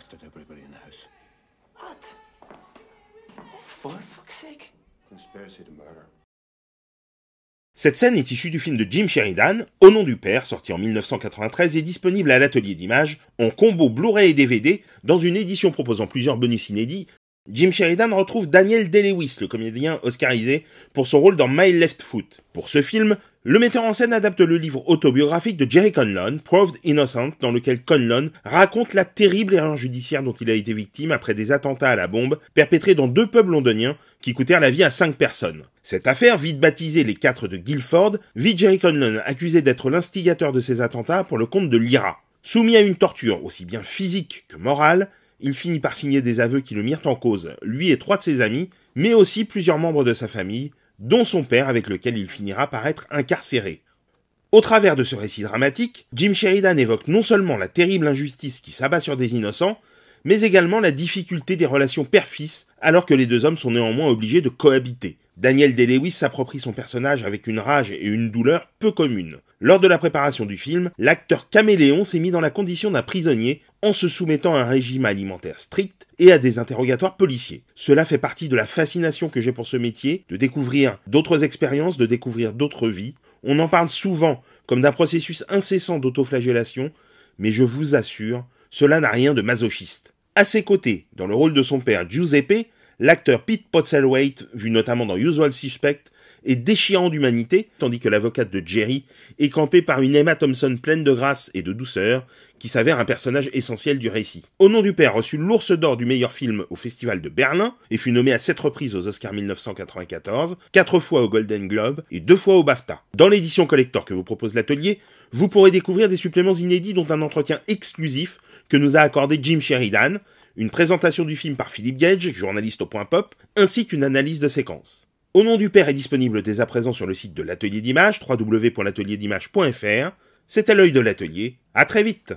arrested everybody in the house. What? What for fuck's sake? Conspiracy to murder. Cette scène est issue du film de Jim Sheridan, Au nom du père, sorti en 1993 et disponible à l'atelier d'images, en combo Blu-ray et DVD, dans une édition proposant plusieurs bonus inédits. Jim Sheridan retrouve Daniel Day-Lewis, le comédien oscarisé, pour son rôle dans My Left Foot. Pour ce film, le metteur en scène adapte le livre autobiographique de Jerry Conlon, Proved Innocent, dans lequel Conlon raconte la terrible erreur judiciaire dont il a été victime après des attentats à la bombe perpétrés dans 2 pubs londoniens qui coûtèrent la vie à 5 personnes. Cette affaire, vite baptisée les 4 de Guildford, vit Jerry Conlon accusé d'être l'instigateur de ces attentats pour le compte de l'IRA. Soumis à une torture aussi bien physique que morale, il finit par signer des aveux qui le mirent en cause, lui et 3 de ses amis, mais aussi plusieurs membres de sa famille, dont son père avec lequel il finira par être incarcéré. Au travers de ce récit dramatique, Jim Sheridan évoque non seulement la terrible injustice qui s'abat sur des innocents, mais également la difficulté des relations père-fils, alors que les 2 hommes sont néanmoins obligés de cohabiter. Daniel Day-Lewis s'approprie son personnage avec une rage et une douleur peu communes. Lors de la préparation du film, l'acteur caméléon s'est mis dans la condition d'un prisonnier en se soumettant à un régime alimentaire strict et à des interrogatoires policiers. Cela fait partie de la fascination que j'ai pour ce métier, de découvrir d'autres expériences, de découvrir d'autres vies. On en parle souvent comme d'un processus incessant d'autoflagellation, mais je vous assure, cela n'a rien de masochiste. À ses côtés, dans le rôle de son père Giuseppe, l'acteur Pete Postlethwaite, vu notamment dans Usual Suspect, est déchirant d'humanité, tandis que l'avocate de Jerry est campée par une Emma Thompson pleine de grâce et de douceur, qui s'avère un personnage essentiel du récit. Au nom du père reçut l'Ours d'or du meilleur film au Festival de Berlin, et fut nommé à 7 reprises aux Oscars 1994, 4 fois au Golden Globe et 2 fois au BAFTA. Dans l'édition collector que vous propose l'atelier, vous pourrez découvrir des suppléments inédits dont un entretien exclusif que nous a accordé Jim Sheridan, une présentation du film par Philip Gage, journaliste au Point Pop, ainsi qu'une analyse de séquence. Au nom du père est disponible dès à présent sur le site de l'atelier d'images, www.l'atelierdimages.fr. C'était l'œil de l'atelier, à très vite.